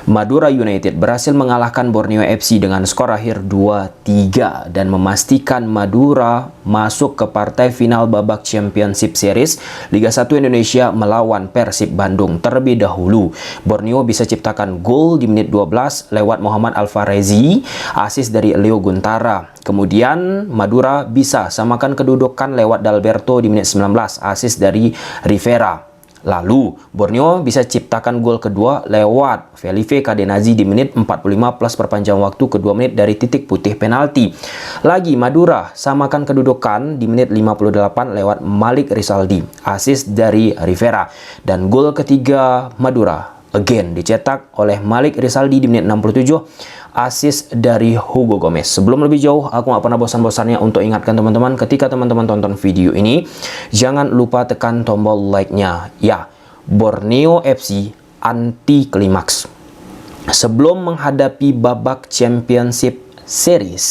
Madura United berhasil mengalahkan Borneo FC dengan skor akhir 2-3 dan memastikan Madura masuk ke partai final babak Championship Series Liga 1 Indonesia melawan Persib Bandung. Terlebih dahulu, Borneo bisa ciptakan gol di menit 12 lewat Muhammad Alfarezi, asis dari Leo Guntara. Kemudian Madura bisa samakan kedudukan lewat Dalberto di menit 19, asis dari Rivera. Lalu, Borneo bisa ciptakan gol kedua lewat Felipe Cadenazi di menit 45 plus perpanjang waktu kedua menit dari titik putih penalti. Lagi, Madura samakan kedudukan di menit 58 lewat Malik Rizaldi, asis dari Rivera. Dan gol ketiga Madura, again, dicetak oleh Malik Rizaldi di menit 67, asis dari Hugo Gomez. Sebelum lebih jauh, aku nggak pernah bosan-bosannya untuk ingatkan teman-teman, ketika teman-teman tonton video ini, jangan lupa tekan tombol like-nya. Ya, Borneo FC anti klimaks. Sebelum menghadapi babak Championship Series,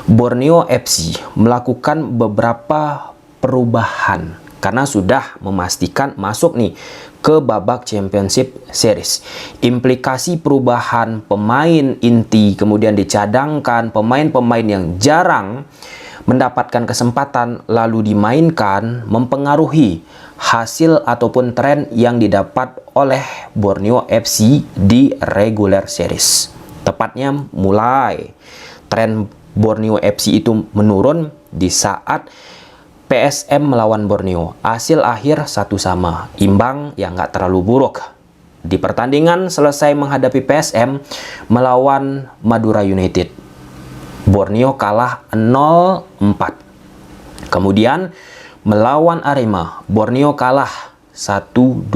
Borneo FC melakukan beberapa perubahan karena sudah memastikan masuk nih ke babak Championship Series. Implikasi perubahan pemain inti kemudian dicadangkan pemain-pemain yang jarang mendapatkan kesempatan lalu dimainkan mempengaruhi hasil ataupun tren yang didapat oleh Borneo FC di regular series. Tepatnya mulai tren Borneo FC itu menurun di saat PSM melawan Borneo. Hasil akhir 1-1, imbang yang nggak terlalu buruk. Di pertandingan selesai menghadapi PSM melawan Madura United, Borneo kalah 0-4. Kemudian melawan Arema, Borneo kalah 1-2.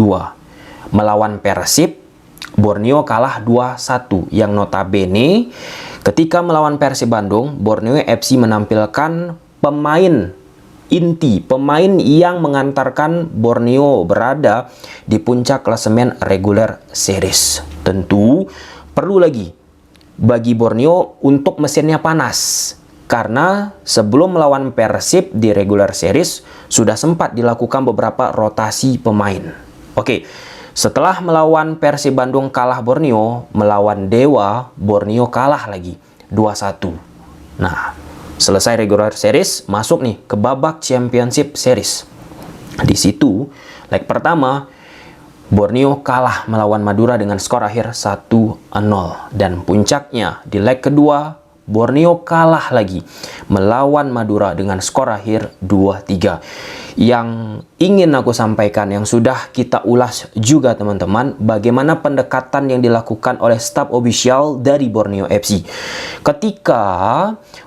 Melawan Persib, Borneo kalah 2-1. Yang notabene ketika melawan Persib Bandung, Borneo FC menampilkan pemain inti, pemain yang mengantarkan Borneo berada di puncak klasemen regular series. Tentu perlu lagi bagi Borneo untuk mesinnya panas, karena sebelum melawan Persib di regular series sudah sempat dilakukan beberapa rotasi pemain. Oke, setelah melawan Persib Bandung kalah Borneo, melawan Dewa, Borneo kalah lagi 2-1. Nah, selesai regular series, masuk nih ke babak Championship Series. Di situ, leg pertama, Borneo kalah melawan Madura dengan skor akhir 1-0. Dan puncaknya, di leg kedua, Borneo kalah lagi melawan Madura dengan skor akhir 2-3. Yang ingin aku sampaikan, yang sudah kita ulas juga teman-teman, bagaimana pendekatan yang dilakukan oleh staf official dari Borneo FC. Ketika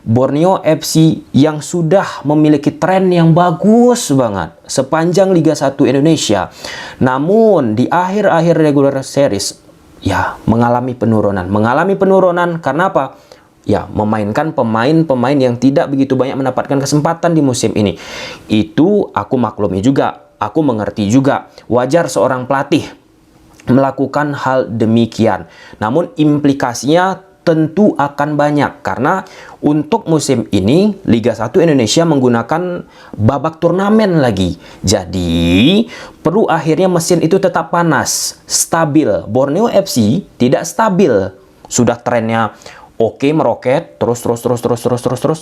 Borneo FC yang sudah memiliki tren yang bagus banget sepanjang Liga 1 Indonesia, namun di akhir-akhir regular series ya mengalami penurunan. Mengalami penurunan karena apa? Ya, memainkan pemain-pemain yang tidak begitu banyak mendapatkan kesempatan di musim ini. Itu aku maklumi juga, aku mengerti juga. Wajar seorang pelatih melakukan hal demikian. Namun implikasinya tentu akan banyak, karena untuk musim ini Liga 1 Indonesia menggunakan babak turnamen lagi. Jadi perlu akhirnya mesin itu tetap panas, stabil. Borneo FC tidak stabil. Sudah trennya oke, meroket terus,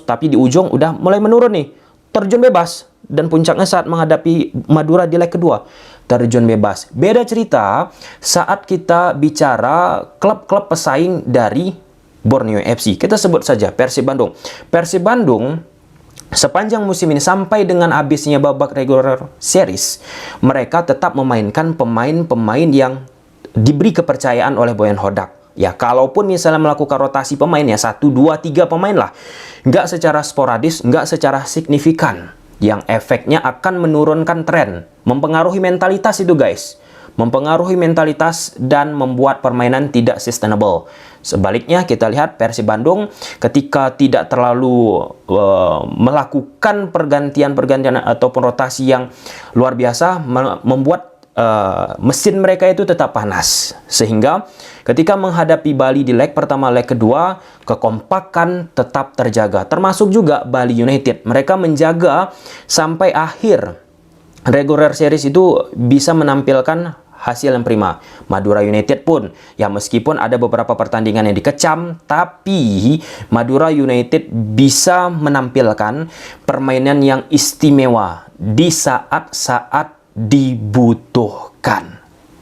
tapi di ujung udah mulai menurun nih. Terjun bebas, dan puncaknya saat menghadapi Madura di leg kedua, terjun bebas. Beda cerita saat kita bicara klub-klub pesaing dari Borneo FC. Kita sebut saja Persib Bandung. Persib Bandung sepanjang musim ini sampai dengan habisnya babak regular series, mereka tetap memainkan pemain-pemain yang diberi kepercayaan oleh Boyan Hodak. Ya, kalaupun misalnya melakukan rotasi pemain ya 1, 2, 3 pemain lah. Nggak secara sporadis, nggak secara signifikan. Yang efeknya akan menurunkan tren. Mempengaruhi mentalitas itu guys. Mempengaruhi mentalitas dan membuat permainan tidak sustainable. Sebaliknya kita lihat Persib Bandung ketika tidak terlalu melakukan pergantian ataupun rotasi yang luar biasa, membuat mesin mereka itu tetap panas, sehingga ketika menghadapi Bali di leg pertama, leg kedua, kekompakan tetap terjaga. Termasuk juga Bali United, mereka menjaga sampai akhir regular series itu bisa menampilkan hasil yang prima. Madura United pun, ya meskipun ada beberapa pertandingan yang dikecam, tapi Madura United bisa menampilkan permainan yang istimewa di saat-saat dibutuhkan.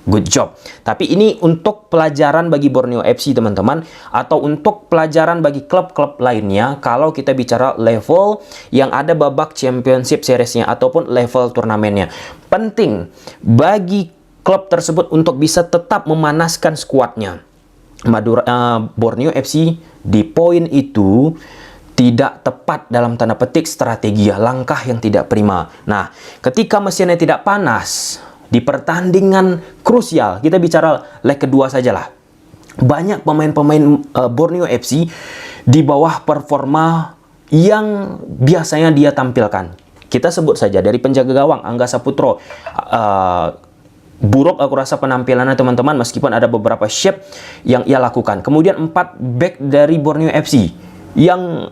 Good job. Tapi ini untuk pelajaran bagi Borneo FC teman-teman, atau untuk pelajaran bagi klub-klub lainnya kalau kita bicara level yang ada babak championship seriesnya ataupun level turnamennya. Penting bagi klub tersebut untuk bisa tetap memanaskan skuadnya. Borneo FC di poin itu tidak tepat dalam tanda petik strategi, langkah yang tidak prima. Nah, ketika mesinnya tidak panas di pertandingan krusial, kita bicara leg kedua sajalah, banyak pemain-pemain Borneo FC di bawah performa yang biasanya dia tampilkan. Kita sebut saja dari penjaga gawang Angga Saputro, buruk aku rasa penampilannya teman-teman, meskipun ada beberapa shape yang ia lakukan. Kemudian 4 back dari Borneo FC yang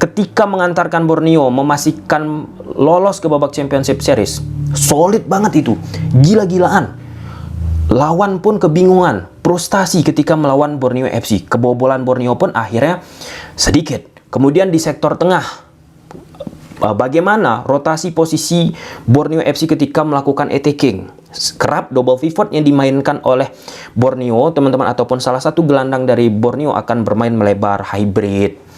ketika mengantarkan Borneo memastikan lolos ke babak Championship Series, solid banget itu, gila-gilaan. Lawan pun kebingungan, frustasi ketika melawan Borneo FC. Kebobolan Borneo pun akhirnya sedikit. Kemudian di sektor tengah, bagaimana rotasi posisi Borneo FC ketika melakukan attacking? Kerap double pivot yang dimainkan oleh Borneo teman-teman, ataupun salah satu gelandang dari Borneo akan bermain melebar, hybrid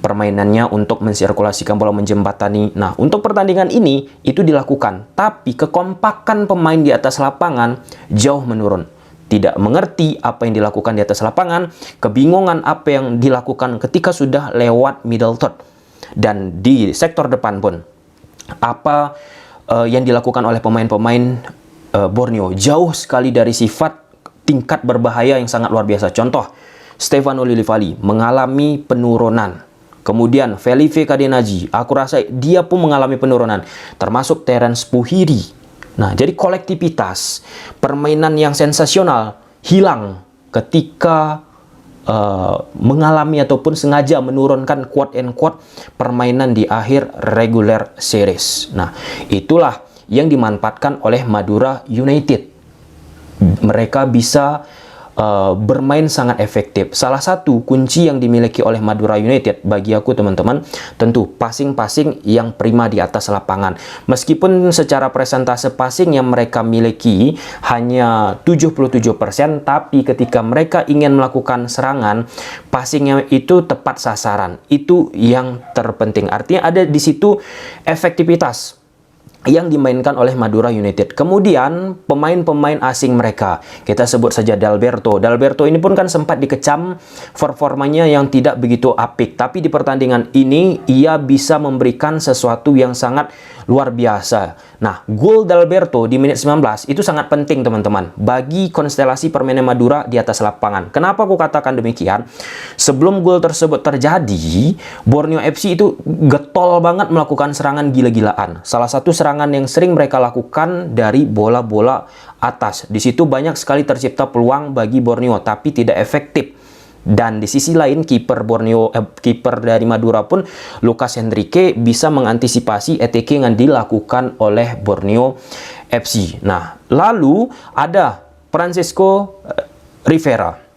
permainannya untuk mensirkulasikan bola, menjembatani. Nah, untuk pertandingan ini itu dilakukan, tapi kekompakan pemain di atas lapangan jauh menurun. Tidak mengerti apa yang dilakukan di atas lapangan, kebingungan apa yang dilakukan ketika sudah lewat middle third. Dan di sektor depan pun, apa yang dilakukan oleh pemain-pemain Borneo jauh sekali dari sifat tingkat berbahaya yang sangat luar biasa. Contoh, Stefano Lillivali mengalami penurunan. Kemudian Felipe Cadenaji, aku rasa dia pun mengalami penurunan. Termasuk Terence Puhiri. Nah, jadi kolektivitas permainan yang sensasional hilang ketika mengalami ataupun sengaja menurunkan quote and quote permainan di akhir regular series. Nah, itulah yang dimanfaatkan oleh Madura United. Mereka bisa bermain sangat efektif. Salah satu kunci yang dimiliki oleh Madura United bagi aku teman-teman, tentu passing-passing yang prima di atas lapangan. Meskipun secara presentase passing yang mereka miliki hanya 77%, tapi ketika mereka ingin melakukan serangan, passingnya itu tepat sasaran. Itu yang terpenting. Artinya ada di situ efektivitas yang dimainkan oleh Madura United. Kemudian pemain-pemain asing mereka, kita sebut saja Dalberto. Dalberto ini pun kan sempat dikecam performanya yang tidak begitu apik, tapi di pertandingan ini ia bisa memberikan sesuatu yang sangat luar biasa. Nah, gol Dalberto di menit 19 itu sangat penting teman-teman bagi konstelasi permainan Madura di atas lapangan. Kenapa aku katakan demikian? Sebelum gol tersebut terjadi, Borneo FC itu getol banget melakukan serangan gila-gilaan. Salah satu serangan yang sering mereka lakukan dari bola-bola atas. Di situ banyak sekali tercipta peluang bagi Borneo, tapi tidak efektif. Dan di sisi lain kiper kiper dari Madura pun, Lucas Henrique, bisa mengantisipasi attacking yang dilakukan oleh Borneo FC. Nah, lalu ada Francisco Rivera.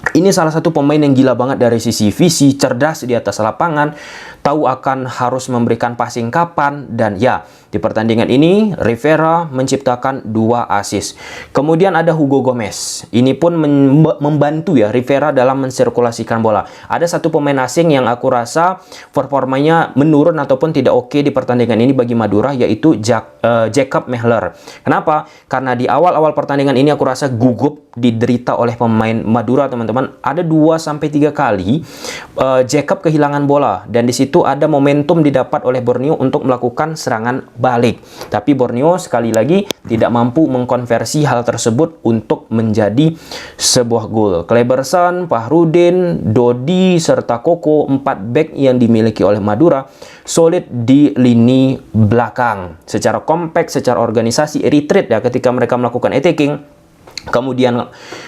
Ini salah satu pemain yang gila banget dari sisi visi, cerdas di atas lapangan, tahu akan harus memberikan passing kapan, dan ya, di pertandingan ini Rivera menciptakan 2 assist. Kemudian ada Hugo Gomez. Ini pun membantu ya Rivera dalam mensirkulasikan bola. Ada satu pemain asing yang aku rasa performanya menurun ataupun tidak oke di pertandingan ini bagi Madura, yaitu Jacob Mehler. Kenapa? Karena di awal-awal pertandingan ini aku rasa gugup diderita oleh pemain Madura teman-teman. Ada 2-3 kali Jacob kehilangan bola, dan di situ ada momentum didapat oleh Borneo untuk melakukan serangan balik. Tapi Borneo sekali lagi tidak mampu mengkonversi hal tersebut untuk menjadi sebuah gol. Kleberson, Fahrudin, Dodi, serta Koko, 4 back yang dimiliki oleh Madura solid di lini belakang. Secara kompak, secara organisasi, retreat ya ketika mereka melakukan attacking, kemudian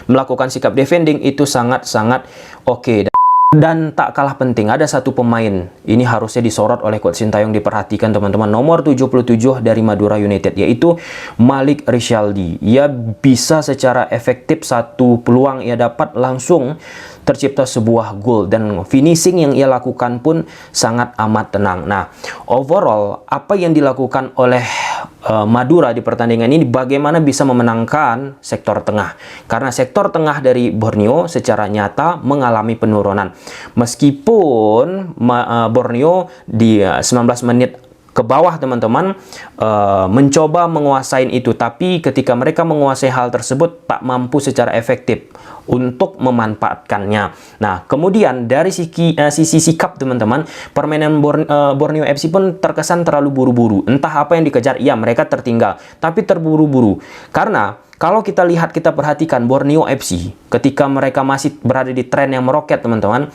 melakukan sikap defending itu sangat-sangat oke. Dan tak kalah penting, ada satu pemain, ini harusnya disorot oleh Coach Sintayong, diperhatikan teman-teman, nomor 77 dari Madura United, yaitu Malik Rizaldi. Ia bisa secara efektif, satu peluang ia dapat langsung tercipta sebuah gol, dan finishing yang ia lakukan pun sangat amat tenang. Nah, overall apa yang dilakukan oleh Madura di pertandingan ini, bagaimana bisa memenangkan sektor tengah, karena sektor tengah dari Borneo secara nyata mengalami penurunan. Meskipun Borneo di 19 menit ke bawah teman-teman mencoba menguasai itu, tapi ketika mereka menguasai hal tersebut tak mampu secara efektif untuk memanfaatkannya. Nah, kemudian dari sisi sikap teman-teman, permainan Borneo FC pun terkesan terlalu buru-buru. Entah apa yang dikejar, ya mereka tertinggal, tapi terburu-buru. Karena kalau kita lihat, kita perhatikan Borneo FC ketika mereka masih berada di tren yang meroket teman-teman,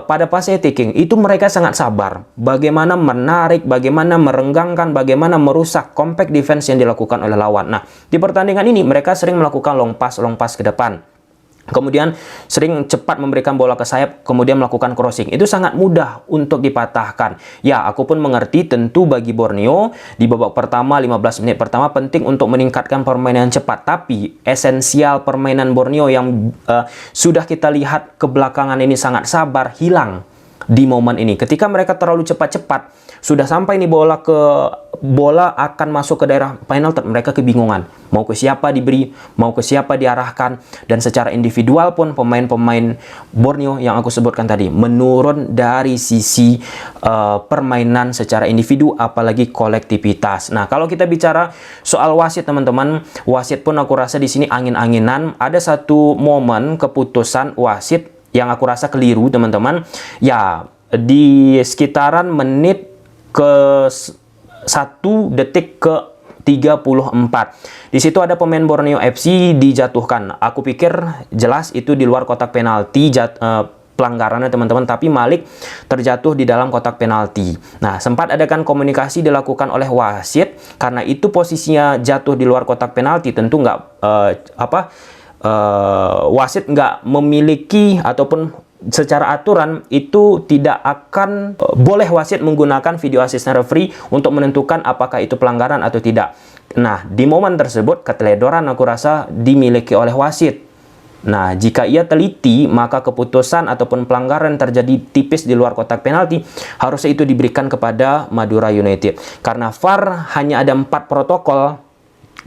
pada fase attacking itu mereka sangat sabar. Bagaimana menarik, bagaimana merenggangkan, bagaimana merusak compact defense yang dilakukan oleh lawan. Nah, di pertandingan ini mereka sering melakukan long pass ke depan. Kemudian sering cepat memberikan bola ke sayap, kemudian melakukan crossing. Itu sangat mudah untuk dipatahkan. Ya, aku pun mengerti tentu bagi Borneo di babak pertama, 15 menit pertama penting untuk meningkatkan permainan cepat. Tapi esensial permainan Borneo yang sudah kita lihat kebelakangan ini sangat sabar, hilang di momen ini. Ketika mereka terlalu cepat-cepat, sudah sampai nih bola akan masuk ke daerah final third, mereka kebingungan mau ke siapa diberi, mau ke siapa diarahkan. Dan secara individual pun pemain-pemain Borneo yang aku sebutkan tadi menurun dari sisi permainan secara individu, apalagi kolektivitas. Nah, kalau kita bicara soal wasit teman-teman, wasit pun aku rasa di sini angin-anginan. Ada satu momen keputusan wasit yang aku rasa keliru teman-teman, ya di sekitaran menit ke 1 detik ke 34. Di situ ada pemain Borneo FC dijatuhkan. Aku pikir jelas itu di luar kotak penalti pelanggarannya teman-teman, tapi Malik terjatuh di dalam kotak penalti. Nah, sempat adakan komunikasi dilakukan oleh wasit, karena itu posisinya jatuh di luar kotak penalti, tentu nggak wasit nggak memiliki, ataupun secara aturan itu tidak akan boleh wasit menggunakan video assistant referee untuk menentukan apakah itu pelanggaran atau tidak. Nah, di momen tersebut keteledoran aku rasa dimiliki oleh wasit. Nah, jika ia teliti, maka keputusan ataupun pelanggaran terjadi tipis di luar kotak penalti, harusnya itu diberikan kepada Madura United. Karena VAR hanya ada 4 protokol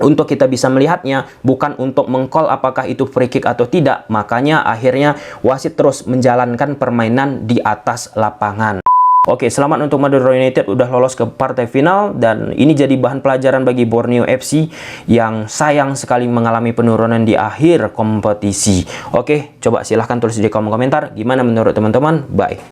untuk kita bisa melihatnya, bukan untuk meng-call apakah itu free kick atau tidak. Makanya akhirnya wasit terus menjalankan permainan di atas lapangan. Oke, selamat untuk Madura United udah lolos ke partai final, dan ini jadi bahan pelajaran bagi Borneo FC yang sayang sekali mengalami penurunan di akhir kompetisi. Oke, coba silahkan tulis di kolom komentar gimana menurut teman-teman. Bye.